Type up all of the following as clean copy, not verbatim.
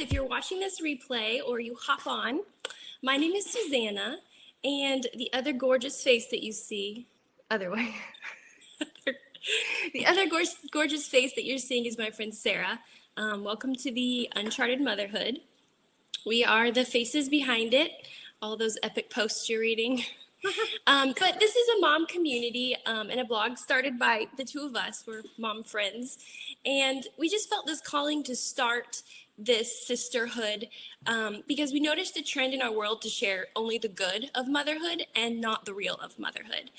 if you're watching this replay or you hop on, my name is Susanna, and the other gorgeous face that you see, other way, the other gorgeous face that you're seeing is my friend Sarah. Welcome to the Uncharted Motherhood. We are the faces behind it, all those epic posts you're reading. But this is a mom community and a blog started by the two of us. We're mom friends. And we just felt this calling to start this sisterhood because we noticed a trend in our world to share only the good of motherhood and not the real of motherhood.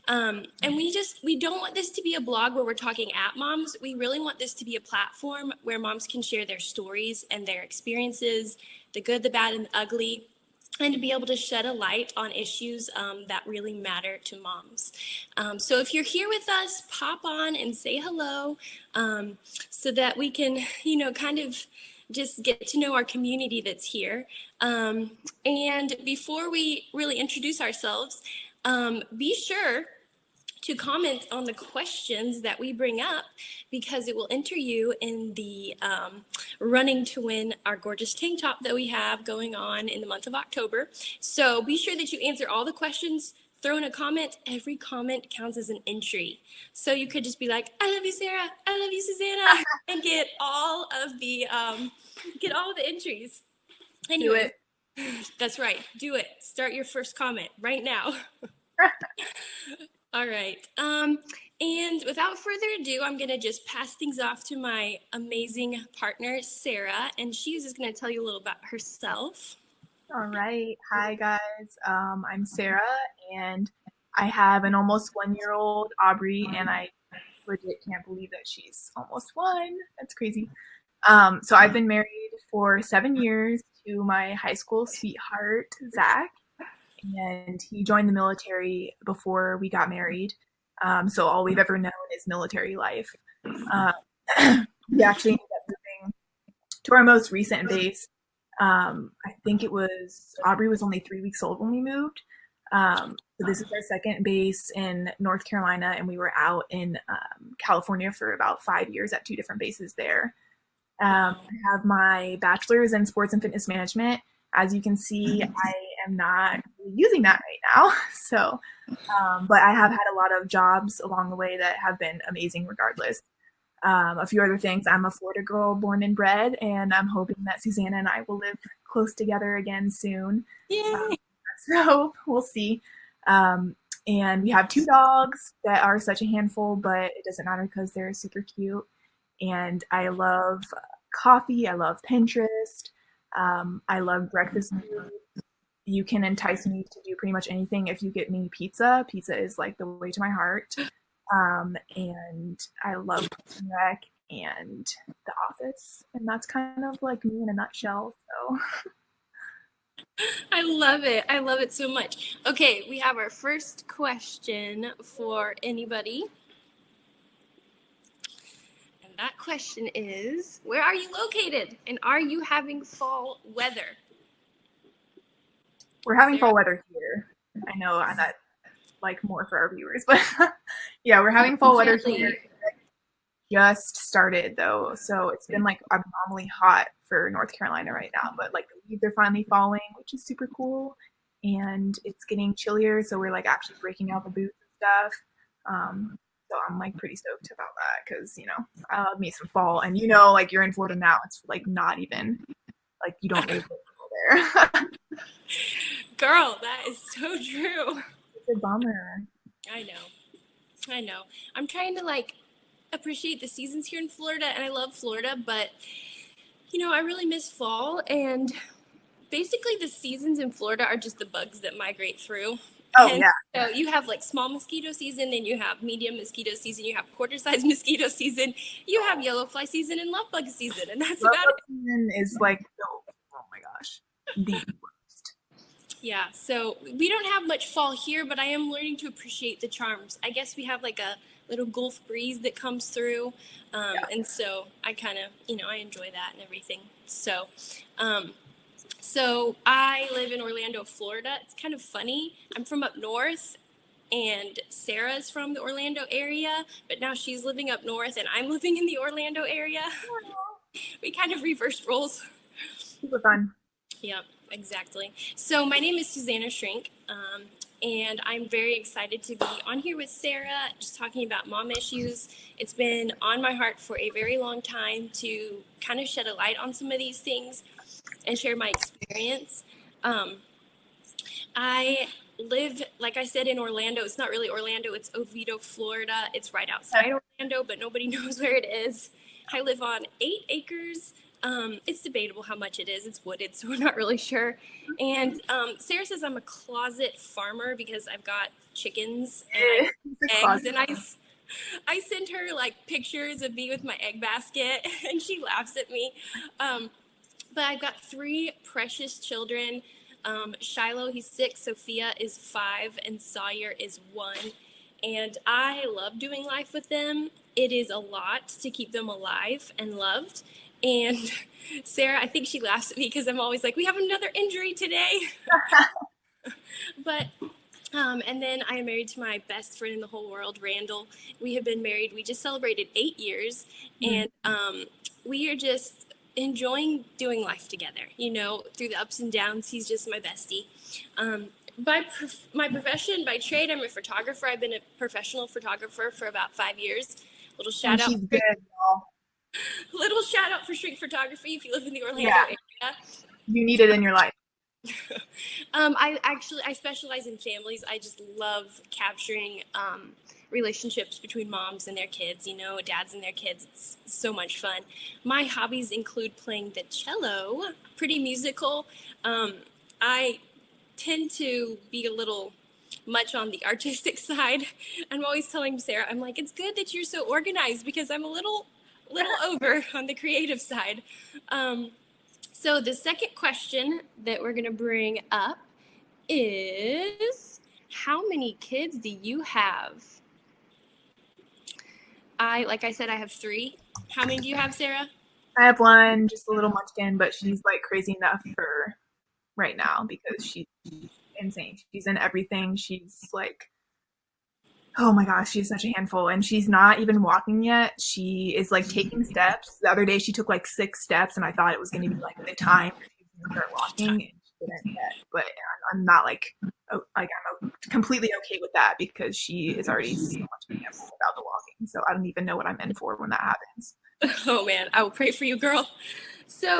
And we don't want this to be a blog where we're talking at moms. We really want this to be a platform where moms can share their stories and their experiences, the good, the bad, and the ugly, and to be able to shed a light on issues that really matter to moms. So if you're here with us, pop on and say hello so that we can, kind of just get to know our community that's here. And before we really introduce ourselves, be sure to comment on the questions that we bring up because it will enter you in the running to win our gorgeous tank top that we have going on in the month of October. So be sure that you answer all the questions, throw in a comment. Every comment counts as an entry. So you could just be like, I love you, Sarah. I love you, Susanna, and get all of the entries. Anyway, do it. That's right. Do it. Start your first comment right now. All right. And without further ado, I'm going to just pass things off to my amazing partner, Sarah, and she's just going to tell you a little about herself. All right. Hi, guys. I'm Sarah, and I have an almost 1-year-old, Aubrey, and I legit can't believe that she's almost 1. That's crazy. So I've been married for 7 years to my high school sweetheart, Zach. And he joined the military before we got married. So all we've ever known is military life. We actually ended up moving to our most recent base. I think Aubrey was only 3 weeks old when we moved. So this is our second base in North Carolina, and we were out in California for about 5 years at 2 different bases there. I have my bachelor's in sports and fitness management. As you can see, I am not really using that right now. So, but I have had a lot of jobs along the way that have been amazing regardless. A few other things. I'm a Florida girl born and bred, and I'm hoping that Susanna and I will live close together again soon. Yay! So we'll see. And we have 2 dogs that are such a handful, but it doesn't matter because they're super cute. And I love coffee. I love Pinterest. I love breakfast food. You can entice me to do pretty much anything if you get me pizza. Pizza is like the way to my heart. And I love Parks and Rec and The Office. And that's kind of like me in a nutshell. So I love it. I love it so much. Okay, we have our first question for anybody. That question is, where are you located and are you having fall weather? We're having fall weather here. I know that's like more for our viewers, but yeah, we're having fall weather here. Just started though, so it's been like abnormally hot for North Carolina right now, but like the leaves are finally falling, which is super cool, and it's getting chillier, so we're like actually breaking out the boots and stuff. So I'm like pretty stoked about that because, I love me some fall. And like you're in Florida now, it's like not even like you don't live there. Girl, that is so true. It's a bummer. I know. I'm trying to like appreciate the seasons here in Florida, and I love Florida, but I really miss fall, and basically the seasons in Florida are just the bugs that migrate through. Oh, and yeah. So you have like small mosquito season, then you have medium mosquito season, you have quarter-sized mosquito season, you have yellow fly season and love bug season, and that's love about bug season is like, oh my gosh, the worst. Yeah, so we don't have much fall here, but I am learning to appreciate the charms. I guess we have like a little Gulf breeze that comes through, and so I kind of, I enjoy that and everything. So, So I live in Orlando, Florida. It's kind of funny. I'm from up north, and Sarah's from the Orlando area, but now she's living up north, and I'm living in the Orlando area. We kind of reversed roles. Super fun. Yep, exactly. So my name is Susanna Shrink, and I'm very excited to be on here with Sarah, just talking about mom issues. It's been on my heart for a very long time to kind of shed a light on some of these things and share my experience. Um, I live, like I said, in Orlando. It's not really Orlando, it's Oviedo, Florida. It's right outside Orlando, but nobody knows where it is. I live on 8 acres. It's debatable how much it is. It's wooded, so we're not really sure. And Sarah says I'm a closet farmer because I've got chickens and I It's a eggs, closet. and I send her like pictures of me with my egg basket, and she laughs at me. Um, but I've got 3 precious children. Shiloh, he's 6, Sophia is 5, and Sawyer is 1. And I love doing life with them. It is a lot to keep them alive and loved. And Sarah, I think she laughs at me because I'm always like, we have another injury today. But and then I am married to my best friend in the whole world, Randall. We have been married. We just celebrated 8 years, and we are just enjoying doing life together. You know, through the ups and downs, he's just my bestie. My profession, by trade, I'm a photographer. I've been a professional photographer for about 5 years. Little And shout out, she's good, y'all. little shout out for Shrink Photography if you live in the Orlando Yeah, area. you need it in your life. I specialize in families. I just love capturing relationships between moms and their kids, you know, dads and their kids. It's so much fun. My hobbies include playing the cello, pretty musical. I tend to be a little much on the artistic side. I'm always telling Sarah, I'm like, it's good that you're so organized because I'm a little over on the creative side. So the second question that we're going to bring up is, how many kids do you have? Like I said, I have 3. How many do you have, Sarah? I have one, just a little munchkin, but she's like crazy enough for right now because she's insane. She's in everything. She's like, oh my gosh, she's such a handful. And she's not even walking yet. She is like taking steps. The other day she took like 6 steps, and I thought it was going to be like the time she was going to start walking, and she didn't yet. But I'm not like, like I'm completely okay with that because she is already so much of a handful without the walking. So I don't even know what I'm in for when that happens. Oh man, I will pray for you, girl. So,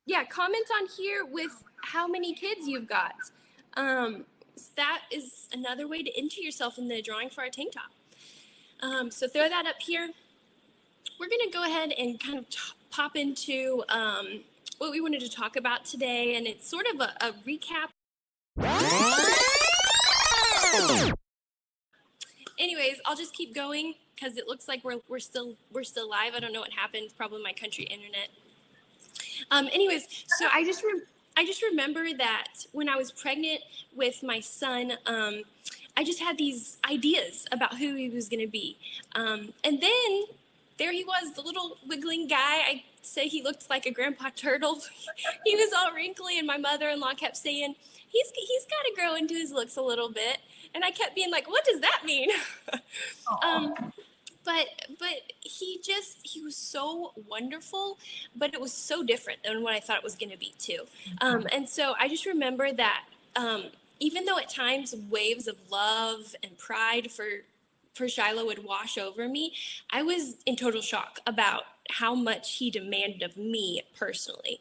yeah, comment on here with how many kids you've got. That is another way to enter yourself in the drawing for our tank top. So throw that up here. We're going to go ahead and kind of pop into what we wanted to talk about today, and it's sort of a recap. Anyways, I'll just keep going because it looks like we're still live. I don't know what happened. It's probably my country internet. Anyways, so I just remember that when I was pregnant with my son, I just had these ideas about who he was going to be. And then there he was, the little wiggling guy. I say he looked like a grandpa turtle. He was all wrinkly, and my mother-in-law kept saying, he's got to grow into his looks a little bit. And I kept being like, what does that mean? But he was so wonderful, but it was so different than what I thought it was going to be too. And so I just remember that even though at times waves of love and pride for Shiloh would wash over me, I was in total shock about how much he demanded of me personally.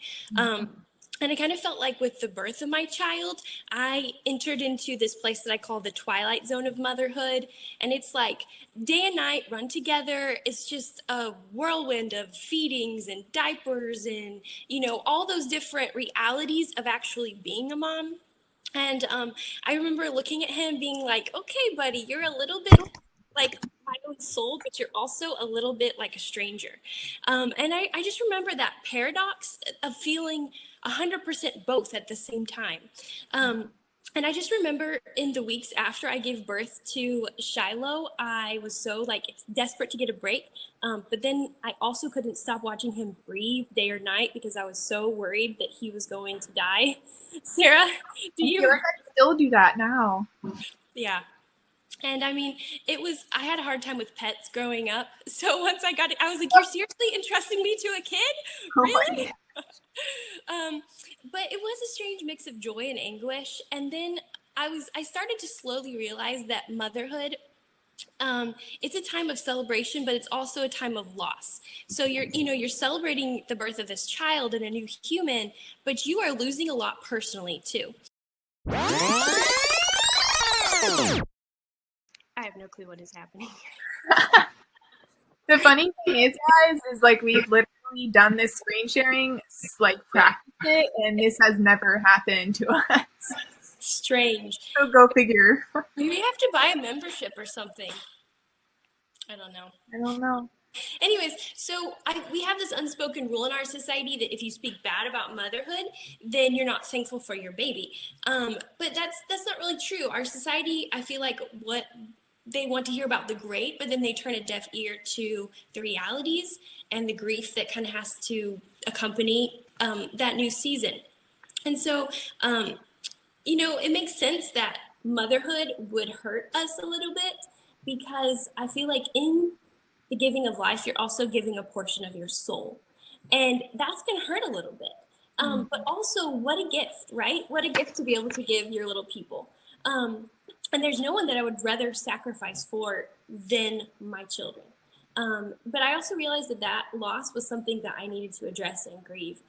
And I kind of felt like with the birth of my child, I entered into this place that I call the Twilight Zone of motherhood. And it's like day and night run together. It's just a whirlwind of feedings and diapers and, you know, all those different realities of actually being a mom. And I remember looking at him being like, okay, buddy, you're a little bit like my own soul, but you're also a little bit like a stranger. And I just remember that paradox of feeling 100% both at the same time. And I just remember in the weeks after I gave birth to Shiloh, I was so like desperate to get a break. But then I also couldn't stop watching him breathe day or night because I was so worried that he was going to die. Sarah, do I you? feel like I still do that now. Yeah. And I mean, I had a hard time with pets growing up. So once I got it, I was like, you're seriously entrusting me to a kid? Oh my Really? um, but it was a strange mix of joy and anguish. And then I started to slowly realize that motherhood, it's a time of celebration, but it's also a time of loss. So you're celebrating the birth of this child and a new human, but you are losing a lot personally too. I have no clue what is happening. The funny thing is, guys, is like we've literally done this screen sharing, like practiced it, and this has never happened to us. Strange. So go figure. Maybe you have to buy a membership or something. I don't know. I don't know. Anyways, so we have this unspoken rule in our society that if you speak bad about motherhood, then you're not thankful for your baby. But that's not really true. Our society, I feel like what they want to hear about the great, but then they turn a deaf ear to the realities and the grief that kind of has to accompany that new season. And so, it makes sense that motherhood would hurt us a little bit because I feel like in the giving of life, you're also giving a portion of your soul. And that's going to hurt a little bit. But also, what a gift, right? What a gift to be able to give your little people. And there's no one that I would rather sacrifice for than my children. But I also realized that loss was something that I needed to address and grieve.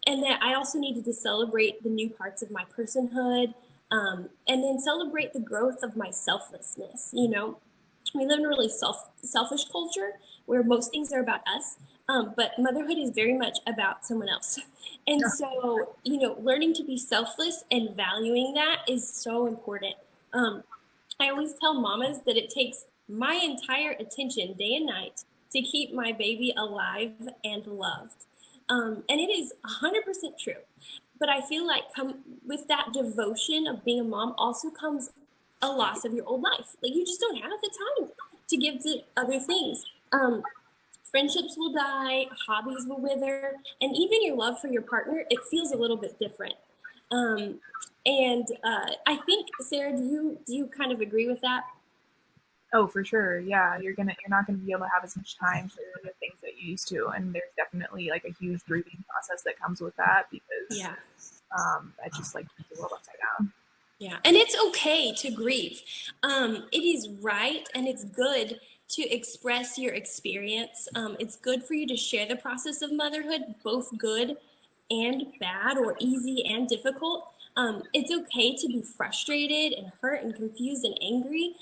And that I also needed to celebrate the new parts of my personhood, and then celebrate the growth of my selflessness. We live in a really selfish culture where most things are about us, but motherhood is very much about someone else. And so, learning to be selfless and valuing that is so important. I always tell mamas that it takes my entire attention day and night to keep my baby alive and loved. And it is 100% true. But I feel like with that devotion of being a mom also comes a loss of your old life. Like you just don't have the time to give to other things. Friendships will die, hobbies will wither, and even your love for your partner, it feels a little bit different. And I think, Sarah, do you kind of agree with that? Oh, for sure. Yeah, you're not gonna be able to have as much time for the things that you used to, and there's definitely like a huge grieving process that comes with that because that just like keeps the world upside down. Yeah, and it's okay to grieve. It is right and it's good to express your experience. It's good for you to share the process of motherhood, both good and bad, or easy and difficult. It's okay to be frustrated and hurt and confused and angry,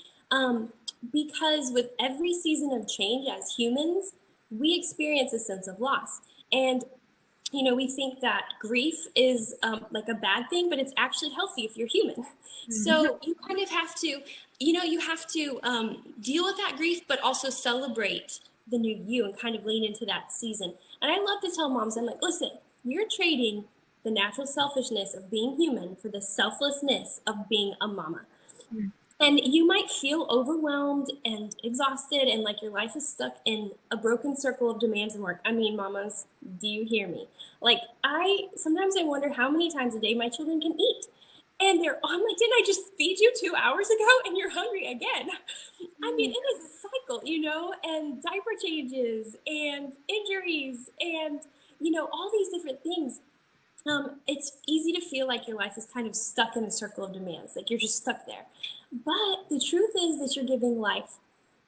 because with every season of change as humans, we experience a sense of loss. And we think that grief is like a bad thing, but it's actually healthy if you're human. Mm-hmm. So you kind of have to, deal with that grief, but also celebrate the new you and kind of lean into that season. And I love to tell moms, I'm like, listen, you're trading the natural selfishness of being human for the selflessness of being a mama. Mm-hmm. And you might feel overwhelmed and exhausted and like your life is stuck in a broken circle of demands and work. I mean, mamas, do you hear me? Like sometimes I wonder how many times a day my children can eat. And I'm like, didn't I just feed you 2 hours ago and you're hungry again? I mean, it is a cycle, and diaper changes and injuries and, all these different things. It's easy to feel like your life is kind of stuck in a circle of demands, like you're just stuck there. But the truth is that you're giving life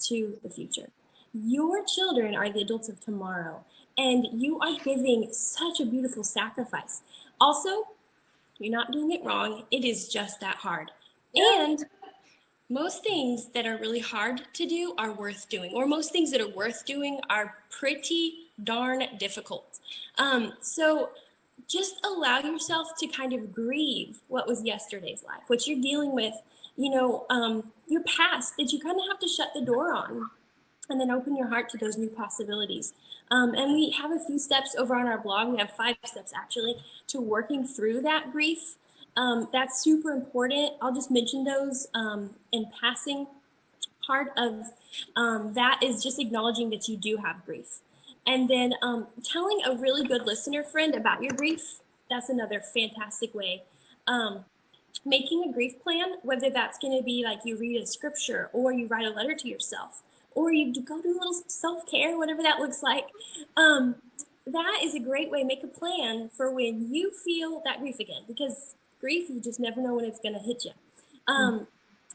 to the future. Your children are the adults of tomorrow, and you are giving such a beautiful sacrifice. Also, you're not doing it wrong. It is just that hard. Yeah. And most things that are really hard to do are worth doing, or most things that are worth doing are pretty darn difficult. So just allow yourself to kind of grieve what was yesterday's life, what you're dealing with, your past that you kind of have to shut the door on, and then open your heart to those new possibilities. And we have a few steps over on our blog. We have 5 steps actually to working through that grief. That's super important. I'll just mention those in passing. Part of that is just acknowledging that you do have grief. And then telling a really good listener friend about your grief. That's another fantastic way. Making a grief plan, whether that's going to be like you read a scripture or you write a letter to yourself or you go do a little self-care, whatever that looks like. that is a great way. Make a plan for when you feel that grief again, because grief, you just never know when it's going to hit you. Um,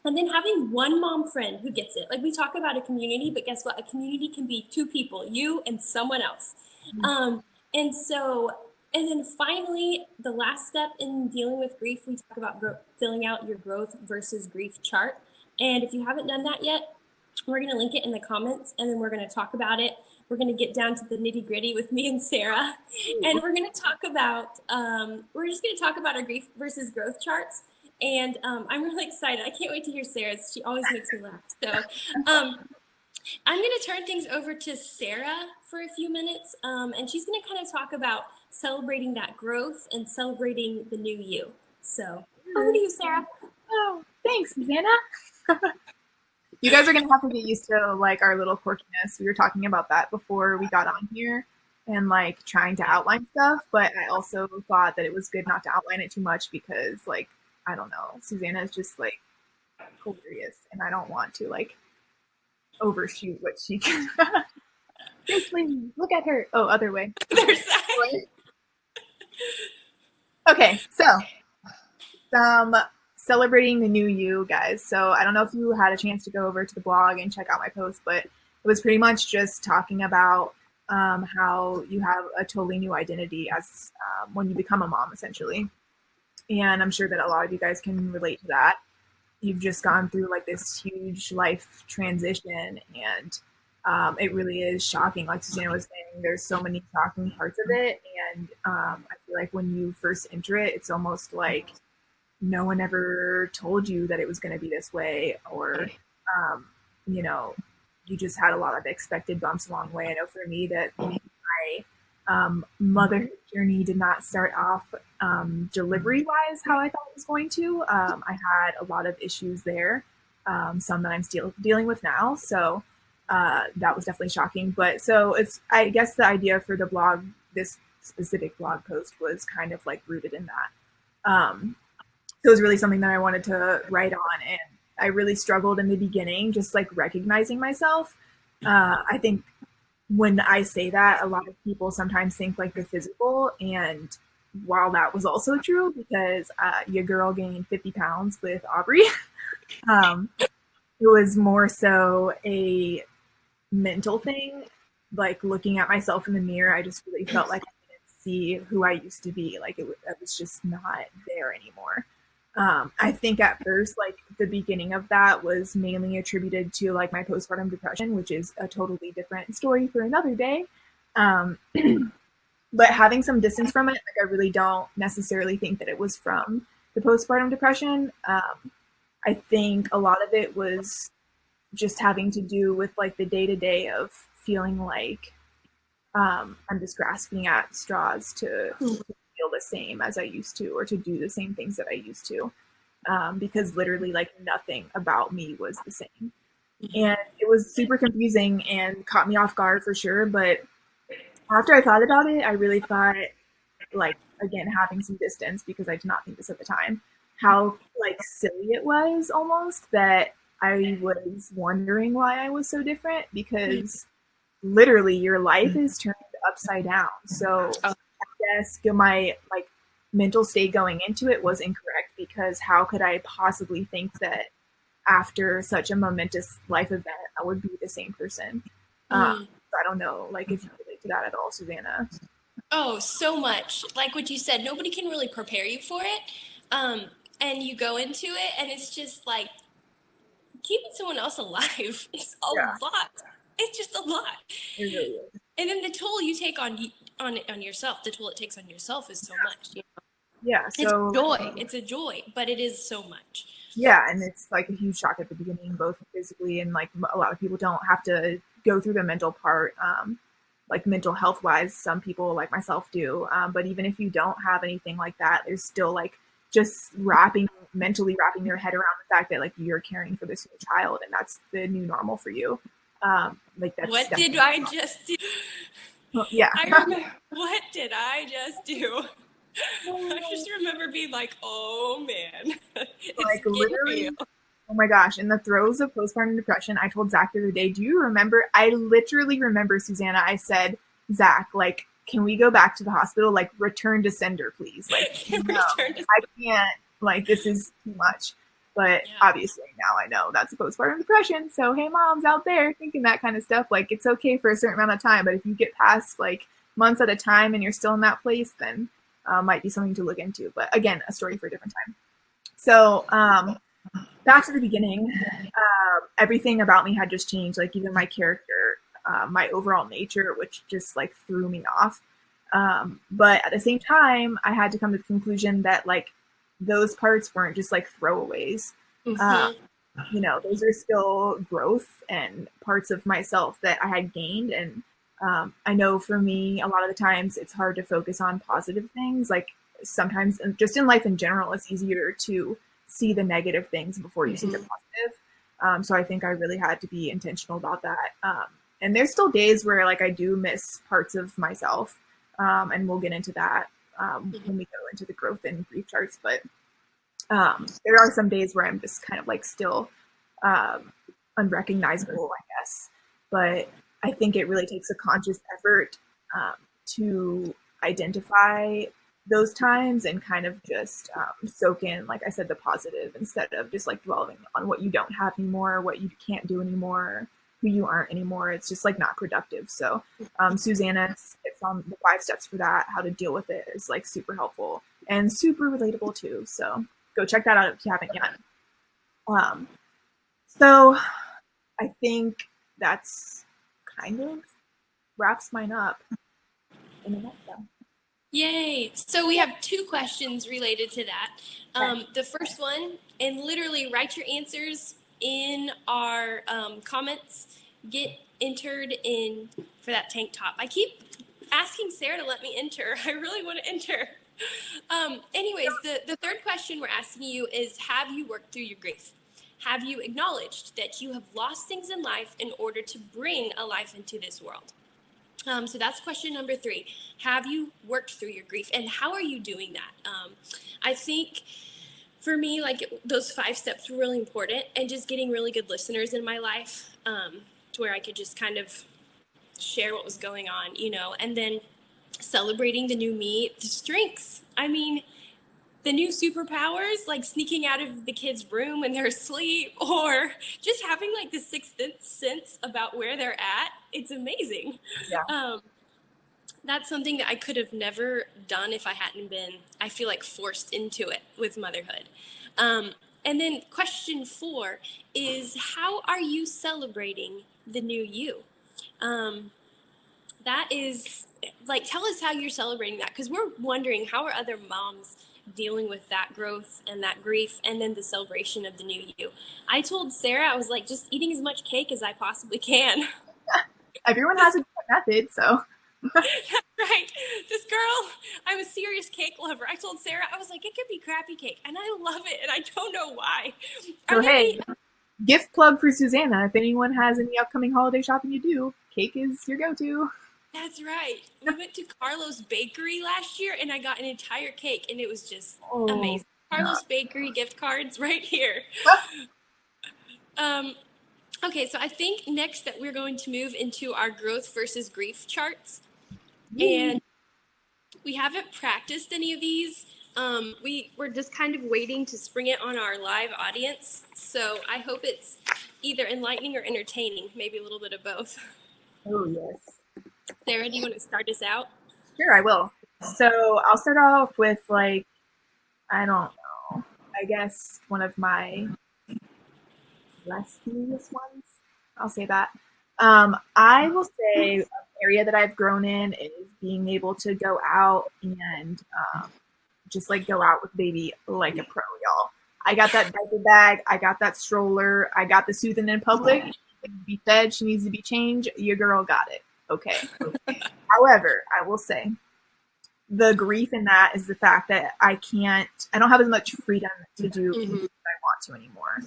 and then having one mom friend who gets it. Like we talk about a community, but guess what? A community can be two people, you and someone else. Um, and so, and then finally, the last step in dealing with grief, we talk about filling out your growth versus grief chart. And if you haven't done that yet, we're going to link it in the comments, and then we're going to talk about it. We're going to get down to the nitty gritty with me and Sarah, and we're going to talk about, we're just going to talk about our grief versus growth charts. And I'm really excited. I can't wait to hear Sarah's. She always makes me laugh. So I'm going to turn things over to Sarah for a few minutes, and she's going to kind of talk about celebrating that growth and celebrating the new you. So over to you, Sarah. Oh, thanks, Susanna. You guys are going to have to get used to like our little quirkiness. We were talking about that before we got on here and like trying to outline stuff, but I also thought that it was good not to outline it too much because like, I don't know, Susanna is just like hilarious and I don't want to like overshoot what she can. This lady, look at her. Oh, other way. There's that. Okay, so some celebrating the new you, guys. So I don't know if you had a chance to go over to the blog and check out my post, but it was pretty much just talking about how you have a totally new identity as when you become a mom, essentially. And I'm sure that a lot of you guys can relate to that. You've just gone through like this huge life transition, and it really is shocking. Like Susanna was saying, there's so many shocking parts of it, and I feel like when you first enter it, it's almost like no one ever told you that it was going to be this way, or you know, you just had a lot of expected bumps along the way. I know for me that my motherhood journey did not start off delivery wise how I thought it was going to. I had a lot of issues there, some that I'm still dealing with now. So that was definitely shocking. But so it's, I guess the idea for the blog, this specific blog post was kind of like rooted in that. So it was really something that I wanted to write on, and I really struggled in the beginning, just like recognizing myself. I think when I say that, a lot of people sometimes think like the physical, and while that was also true because your girl gained 50 pounds with Aubrey, it was more so a mental thing. Like looking at myself in the mirror, I just really felt like I didn't see who I used to be. Like it was just not there anymore. I think at first, like the beginning of that was mainly attributed to like my postpartum depression, which is a totally different story for another day. But having some distance from it, like I really don't necessarily think that it was from the postpartum depression. I think a lot of it was just having to do with like the day to day of feeling like I'm just grasping at straws to feel the same as I used to, or to do the same things that I used to, because literally like nothing about me was the same. And it was super confusing and caught me off guard for sure. But after I thought about it, I really thought, like, again, having some distance, because I did not think this at the time, how like silly it was almost that I was wondering why I was so different, because literally your life is turned upside down. So I guess my like mental state going into it was incorrect, because how could I possibly think that after such a momentous life event I would be the same person? So I don't know, like if you relate to that at all, Susanna. Oh, so much. Like what you said, nobody can really prepare you for it. And you go into it, and it's just like keeping someone else alive is a lot. It's just a lot. It really is. And then the toll you take on yourself, the toll it takes on yourself is so much. You know? Yeah, so it's joy. It's a joy, but it is so much. Yeah, and it's like a huge shock at the beginning, both physically and like a lot of people don't have to go through the mental part, like mental health wise. Some people like myself do, but even if you don't have anything like that, there's still like just mentally wrapping your head around the fact that like you're caring for this new child, and that's the new normal for you. Like that's what did I just do? Well, yeah. I remember, what did I just do? I just remember being like, oh man. Like literally, oh my gosh, in the throes of postpartum depression, I told Zach the other day, do you remember? I literally remember, Susanna, I said, Zach, like, can we go back to the hospital? Like, return to sender, please. Like, no, I can't. Like, this is too much. But obviously now I know that's a postpartum depression. So, hey, moms out there thinking that kind of stuff, like, it's okay for a certain amount of time. But if you get past, like, months at a time and you're still in that place, then might be something to look into. But again, a story for a different time. So back to the beginning, everything about me had just changed. Like, even my character, my overall nature, which just, like, threw me off. But at the same time, I had to come to the conclusion that, like, those parts weren't just, like, throwaways. You know, those are still growth and parts of myself that I had gained. And I know for me, a lot of the times it's hard to focus on positive things. Like, sometimes just in life in general, it's easier to see the negative things before you see the positive. So I think I really had to be intentional about that. And there's still days where, like, I do miss parts of myself. And we'll get into that when we go into the growth and grief charts. But there are some days where I'm just kind of, like, still unrecognizable, I guess. But I think it really takes a conscious effort to identify those times and kind of just soak in, like I said, the positive instead of just, like, dwelling on what you don't have anymore, what you can't do anymore, who you aren't anymore. It's just, like, not productive. So Susanna's tips on the 5 steps for that, how to deal with it, is, like, super helpful and super relatable too. So go check that out if you haven't yet. So I think that's kind of wraps mine up in a nutshell. Yay! So we have 2 questions related to that. The first one, and literally write your answers in our comments. Get entered in for that tank top. I keep asking Sarah to let me enter. I really want to enter. Anyways, the third question we're asking you is, have you worked through your grief? Have you acknowledged that you have lost things in life in order to bring a life into this world? So that's question number 3. Have you worked through your grief, and how are you doing that? I think for me, like, those 5 steps were really important, and just getting really good listeners in my life to where I could just kind of share what was going on, you know, and then celebrating the new me, the strengths. I mean, the new superpowers, like sneaking out of the kids' room when they're asleep, or just having, like, the 6th sense about where they're at. It's amazing. Yeah. That's something that I could have never done if I hadn't been, I feel like, forced into it with motherhood. And then question 4 is, how are you celebrating the new you? That is, like, tell us how you're celebrating that, because we're wondering, how are other moms dealing with that growth and that grief, and then the celebration of the new you? I told Sarah, I was like, just eating as much cake as I possibly can. Everyone has a different method, so. Right. This girl, I'm a serious cake lover. I told Sarah, I was like, it could be crappy cake, and I love it, and I don't know why. So hey, gift plug for Susanna. If anyone has any upcoming holiday shopping you do, cake is your go-to. That's right. We went to Carlos Bakery last year, and I got an entire cake, and it was just amazing. Carlos Bakery gift cards right here. Okay, so I think next that we're going to move into our growth versus grief charts. And we haven't practiced any of these. We're just kind of waiting to spring it on our live audience. So I hope it's either enlightening or entertaining, maybe a little bit of both. Oh, yes. Sarah, do you want to start us out? Sure, I will. So I'll start off with, like, I don't know, I guess one of my less serious ones. I'll say that. I will say an area that I've grown in is being able to go out and just, like, go out with baby like a pro, y'all. I got that diaper bag. I got that stroller. I got the soothing in public. She needs to be fed. She needs to be changed. Your girl got it. Okay. However, I will say the grief in that is the fact that I don't have as much freedom to do as I want to anymore.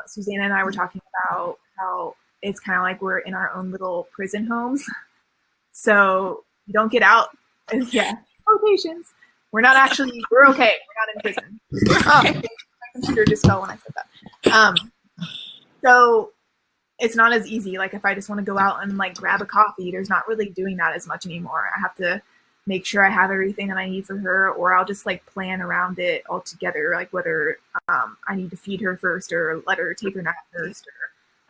Susanna and I were talking about how it's kind of like we're in our own little prison homes. So you don't get out. Yeah. Quotations. We're okay. We're not in prison. My computer just fell when I said that. So it's not as easy. Like if I just want to go out and like grab a coffee, there's not really doing that as much anymore. I have to make sure I have everything that I need for her, or I'll just like plan around it altogether, like whether I need to feed her first or let her take her nap first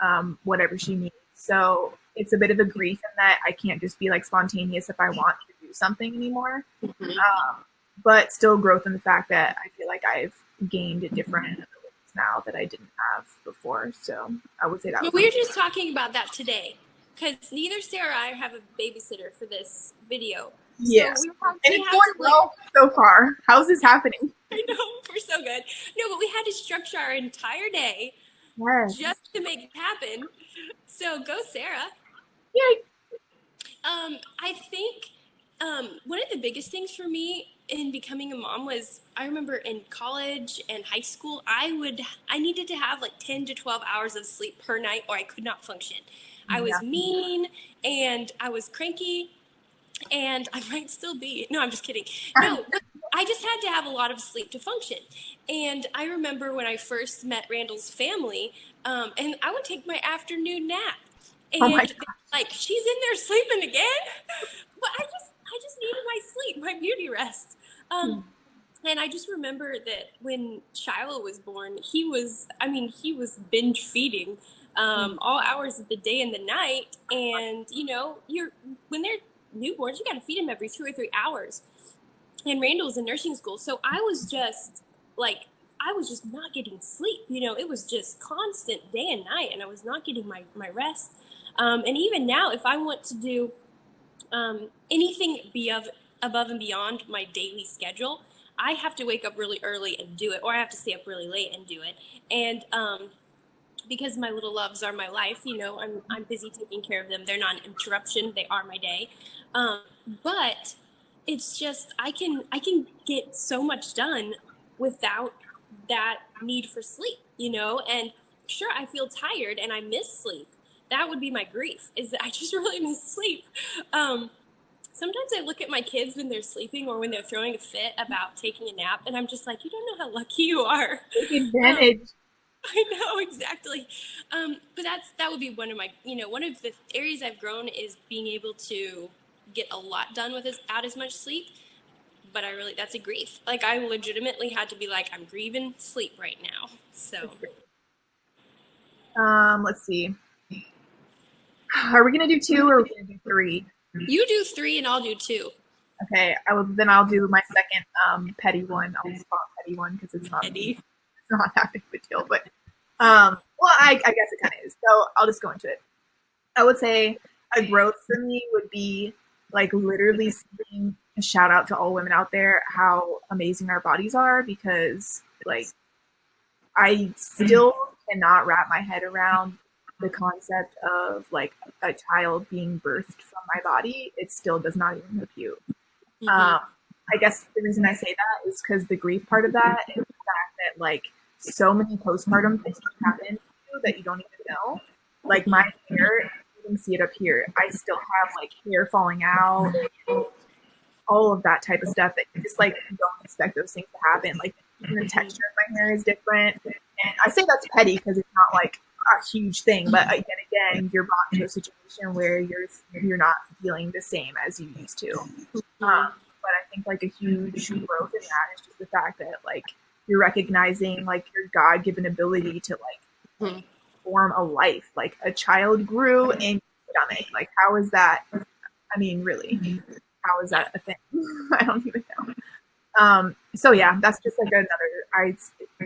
or whatever she needs. So it's a bit of a grief in that I can't just be like spontaneous if I want to do something anymore. But still growth in the fact that I feel like I've gained different abilities now that I didn't have before. So I would say that. But we were just talking about that today because neither Sarah or I have a babysitter for this video. Yeah, so and it's going well so far. How's this happening? I know, we're so good. No, but we had to structure our entire day just to make it happen. So go, Sarah. Yay. I think one of the biggest things for me in becoming a mom was I remember in college and high school, I needed to have like 10 to 12 hours of sleep per night or I could not function. I was mean and I was cranky and I might still be. No, I'm just kidding. No, I just had to have a lot of sleep to function. And I remember when I first met Randall's family, and I would take my afternoon nap. And like, she's in there sleeping again? But I just needed my sleep, my beauty rest. And I just remember that when Shiloh was born, he was binge feeding all hours of the day and the night. And, you know, when they're newborns, you got to feed them every 2 or 3 hours. And Randall's in nursing school. So I was just not getting sleep. You know, it was just constant day and night, and I was not getting my rest. And even now, if I want to do anything above and beyond my daily schedule, I have to wake up really early and do it, or I have to stay up really late and do it. And because my little loves are my life, you know, I'm busy taking care of them. They're not an interruption. They are my day. But it's just I can get so much done without that need for sleep, you know. And sure, I feel tired and I miss sleep. That would be my grief, is that I just really miss sleep. Sometimes I look at my kids when they're sleeping or when they're throwing a fit about taking a nap, and I'm just like, you don't know how lucky you are. Take advantage. I know, exactly. But that would be one of the areas I've grown is being able to get a lot done without as much sleep. But that's a grief. Like I legitimately had to be like, I'm grieving sleep right now. So. Let's see. Are we gonna do 2 or are we gonna do 3? You do 3 and I'll do 2. Okay, I'll do my second petty one. I'll just call it petty one because it's not that big of a deal. But well, I guess it kind of is. So I'll just go into it. I would say a growth for me would be like literally saying a shout out to all women out there how amazing our bodies are, because like I still cannot wrap my head around the concept of like a child being birthed from my body. It still does not even compute. I guess the reason I say that is because the grief part of that is the fact that like so many postpartum things happen to you that you don't even know. Like my hair, you can see it up here. I still have like hair falling out, all of that type of stuff that you just like you don't expect those things to happen. Like even the texture of my hair is different. And I say that's petty because it's not like a huge thing, but again, you're brought into a situation where you're not feeling the same as you used to. But I think like a huge growth in that is just the fact that like you're recognizing like your God-given ability to like form a life. Like a child grew in your stomach. Like how is that? I mean, really, how is that a thing? I don't even know. So yeah, that's just like another. I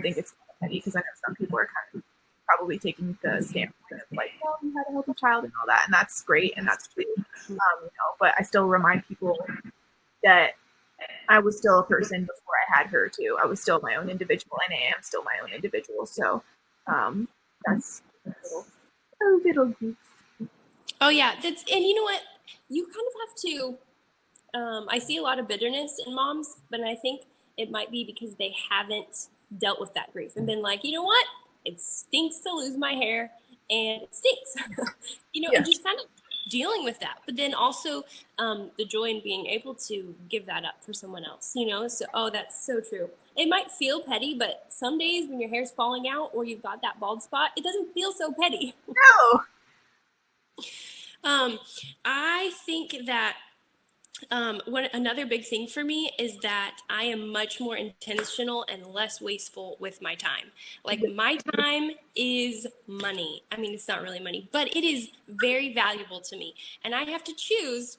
think it's kind of petty because I know some people are kind of probably taking the standpoint of like, well, you had a healthy child and all that, and that's great and that's true. You know, but I still remind people that I was still a person before I had her too. I was still my own individual, and I am still my own individual. So that's a little goof. Oh yeah, and you know what? You kind of have to. I see a lot of bitterness in moms, but I think it might be because they haven't dealt with that grief and been like, you know what? It stinks to lose my hair, and it stinks. And just kind of dealing with that. But then also the joy in being able to give that up for someone else. You know, so that's so true. It might feel petty, but some days when your hair's falling out or you've got that bald spot, it doesn't feel so petty. No. Um, I think that another big thing for me is that I am much more intentional and less wasteful with my time. Like my time is money. I mean, it's not really money, but it is very valuable to me, and I have to choose,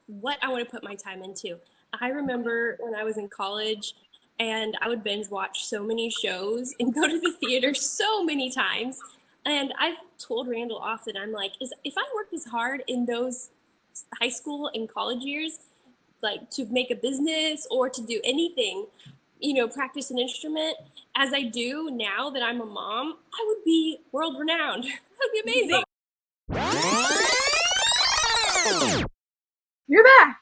what I want to put my time into. I remember when I was in college and I would binge watch so many shows and go to the theater so many times. And I've told Randall often, I'm like, if I worked as hard in those high school and college years, like to make a business or to do anything, practice an instrument, as I do now that I'm a mom, I would be world renowned. That would be amazing. You're back.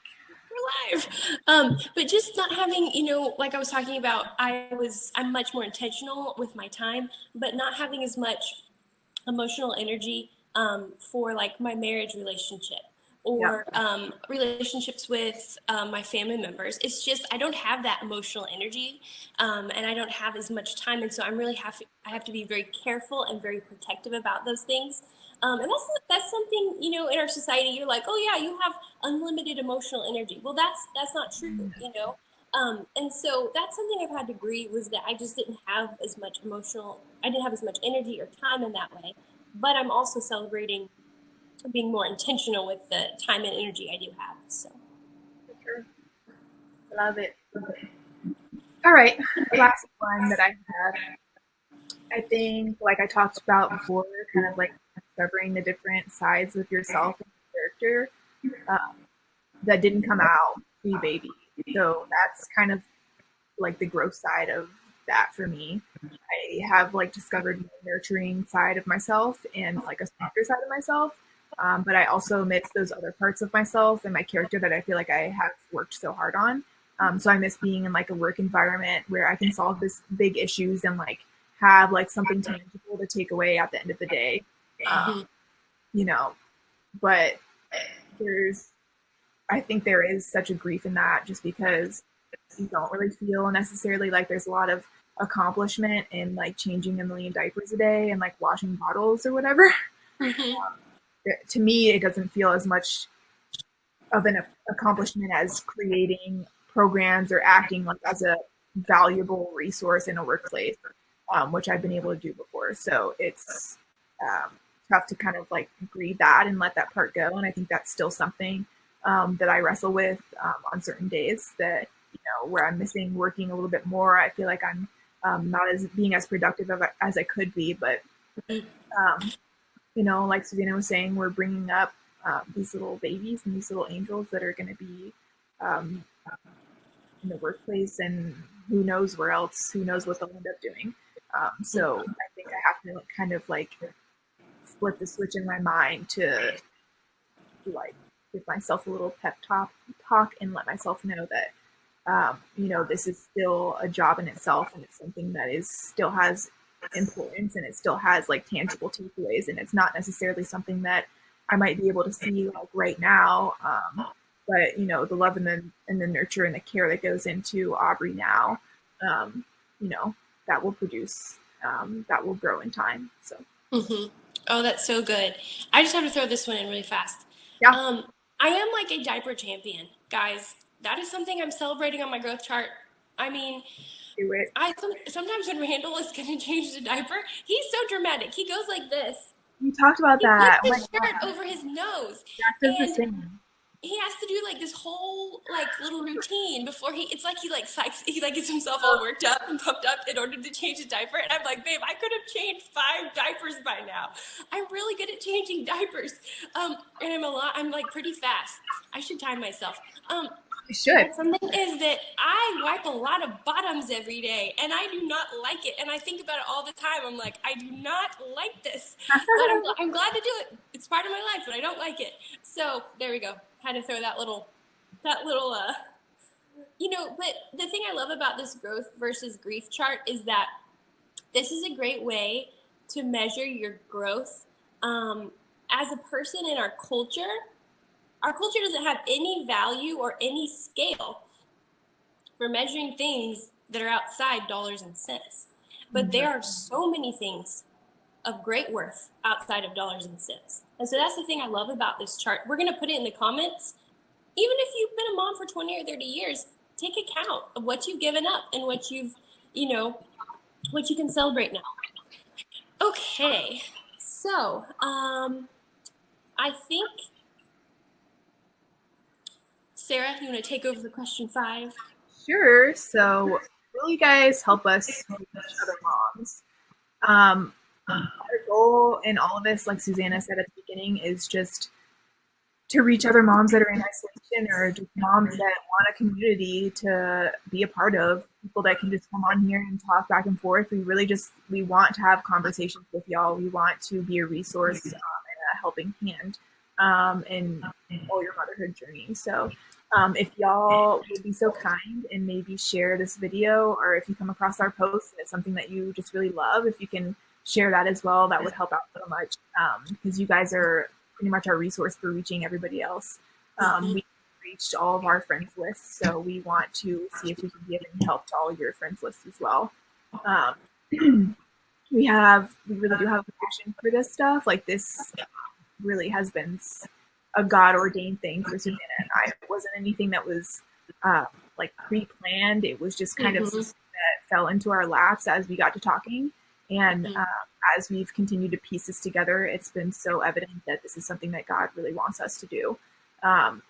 We're live. But just not having, like I was talking about, I'm much more intentional with my time, but not having as much emotional energy for like my marriage relationship or relationships with my family members. It's just I don't have that emotional energy, and I don't have as much time, and so I have to be very careful and very protective about those things. And that's something, in our society. You're like, oh yeah, you have unlimited emotional energy. Well, that's not true, and so that's something I've had to agree was that I just didn't have as much I didn't have as much energy or time in that way. But I'm also celebrating being more intentional with the time and energy I do have. So, Sure. Love it. All right. Last one that I have. I think, like I talked about before, kind of like discovering the different sides of yourself and your character that didn't come out pre-baby. So that's kind of like the growth side of that for me. I have like discovered the nurturing side of myself and like a softer side of myself. But I also miss those other parts of myself and my character that I feel like I have worked so hard on. So I miss being in like a work environment where I can solve this big issues and like have like something tangible to take away at the end of the day. Um, you know, but there's, I think there is such a grief in that just because you don't really feel necessarily like there's a lot of accomplishment in like changing a million diapers a day and like washing bottles or whatever. To me, it doesn't feel as much of an accomplishment as creating programs or acting like as a valuable resource in a workplace, which I've been able to do before. So it's tough to kind of like grieve that and let that part go. And I think that's still something that I wrestle with on certain days that, where I'm missing working a little bit more. I feel like I'm not as being as productive as I could be, but like Savannah was saying, we're bringing up these little babies and these little angels that are going to be um, in the workplace and who knows where else, who knows what they'll end up doing. So I think I have to kind of like flip the switch in my mind to like give myself a little pep talk and let myself know that this is still a job in itself and it's something that is still has importance and it still has like tangible takeaways and it's not necessarily something that I might be able to see like right now. But the love and the nurture and the care that goes into Aubrey now, um, that will produce, that will grow in time. So. Oh, that's so good. I just have to throw this one in really fast. Yeah. I am like a diaper champion, guys. That is something I'm celebrating on my growth chart. I mean, Do it. Sometimes when Randall is going to change the diaper, he's so dramatic. He goes like this. You talked about He that. puts his shirt over his nose. Jack does the And same. he has to do like this whole like little routine before it's like he like psychs, he like gets himself all worked up and pumped up in order to change his diaper. And I'm like, babe, I could have changed 5 diapers by now. I'm really good at changing diapers. And I'm like pretty fast. I should time myself. You should. Something is that I wipe a lot of bottoms every day and I do not like it. And I think about it all the time. I'm like, I do not like this, but I'm glad to do it. It's part of my life, but I don't like it. So there we go. Had to throw that little, but the thing I love about this growth versus grief chart is that this is a great way to measure your growth as a person in our culture. Our culture doesn't have any value or any scale for measuring things that are outside dollars and cents. But there are so many things of great worth outside of dollars and cents. And so that's the thing I love about this chart. We're going to put it in the comments. Even if you've been a mom for 20 or 30 years, take account of what you've given up and what you've, what you can celebrate now. Okay, so I think, Sarah, you want to take over for question 5? Sure. So, will you guys help us reach other moms? Our goal in all of this, like Susanna said at the beginning, is just to reach other moms that are in isolation or just moms that want a community to be a part of, people that can just come on here and talk back and forth. We want to have conversations with y'all. We want to be a resource and a helping hand in all your motherhood journey. So if y'all would be so kind and maybe share this video, or if you come across our post and it's something that you just really love, if you can share that as well, that would help out so much, because you guys are pretty much our resource for reaching everybody else. We reached all of our friends lists, so we want to see if we can give any help to all your friends lists as well. We really do have a passion for this stuff. Like, this really has been a God ordained thing for Susanna and I. It wasn't anything that was like pre-planned. It was just kind of something that fell into our laps as we got to talking. And as we've continued to piece this together, it's been so evident that this is something that God really wants us to do. And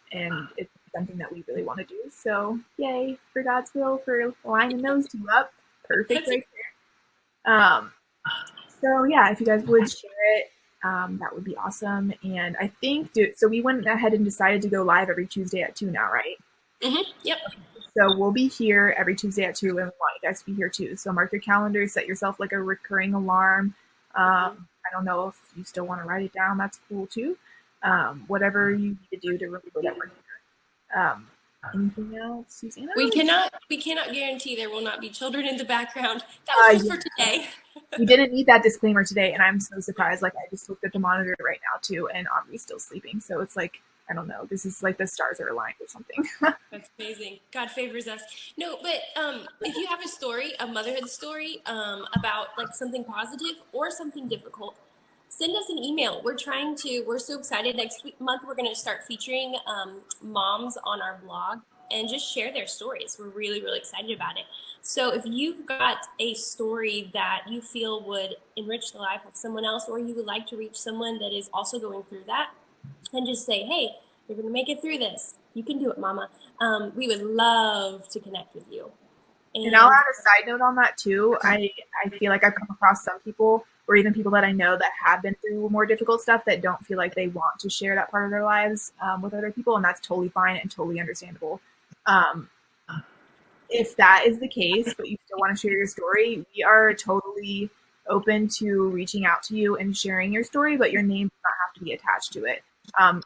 it's something that we really want to do. So yay for God's will for lining those two up. Perfect right there. So yeah, if you guys would share it, that would be awesome. And I think, so we went ahead and decided to go live every Tuesday at 2 now, right? Yep. So we'll be here every Tuesday at 2, and we want you guys to be here too. So mark your calendar, set yourself like a recurring alarm. I don't know if you still want to write it down. That's cool too. Whatever you need to do to remember that we're here. Anything else, Susanna? We cannot guarantee there will not be children in the background. That was just for today. We didn't need that disclaimer today, and I'm so surprised. Like, I just looked at the monitor right now too, and Aubrey's still sleeping. So it's like, I don't know. This is like the stars are aligned or something. That's amazing. God favors us. No, but if you have a story, a motherhood story, about like something positive or something difficult, send us an email. We're so excited. Next month, we're going to start featuring moms on our blog and just share their stories. We're really, really excited about it. So if you've got a story that you feel would enrich the life of someone else, or you would like to reach someone that is also going through that, and just say, hey, you're going to make it through this. You can do it, mama. We would love to connect with you. And I'll add a side note on that too. I feel like I've come across some people, or even people that I know that have been through more difficult stuff, that don't feel like they want to share that part of their lives with other people. And that's totally fine and totally understandable. If that is the case, but you still want to share your story, we are totally open to reaching out to you and sharing your story, but your name does not have to be attached to it.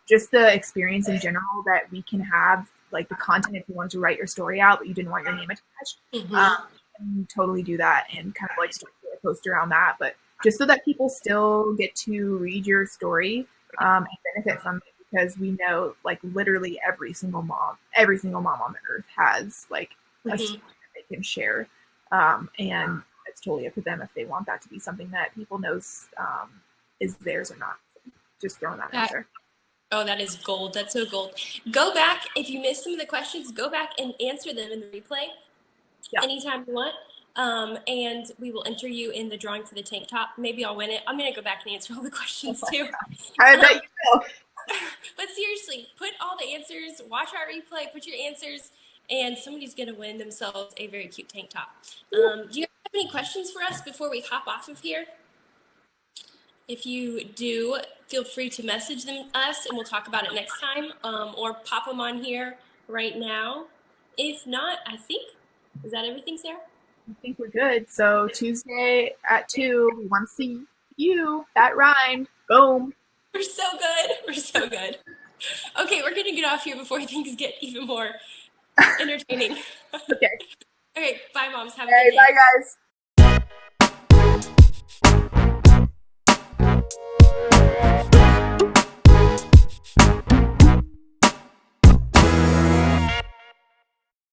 Just the experience in general that we can have, like the content, if you wanted to write your story out, but you didn't want your name attached, you can totally do that and kind of like start a post around that. But just so that people still get to read your story and benefit from it, because we know, like, literally every single mom on the earth has like a story that they can share, and it's totally up to them if they want that to be something that people knows is theirs or not. Just throwing that out there. Oh, that is gold. That's so gold. Go back. If you missed some of the questions, go back and answer them in the replay anytime you want. And we will enter you in the drawing for the tank top. Maybe I'll win it. I'm going to go back and answer all the questions too. I bet you will. But seriously, put all the answers, watch our replay, put your answers, and somebody's going to win themselves a very cute tank top. Do you have any questions for us before we hop off of here? If you do, feel free to message us, and we'll talk about it next time, or pop them on here right now. If not, is that everything, Sarah? I think we're good. So Tuesday at 2, we want to see you. That rhymed. Boom. We're so good. Okay, we're going to get off here before things get even more entertaining. Okay. Okay, bye, moms. Have a good day. Bye, guys.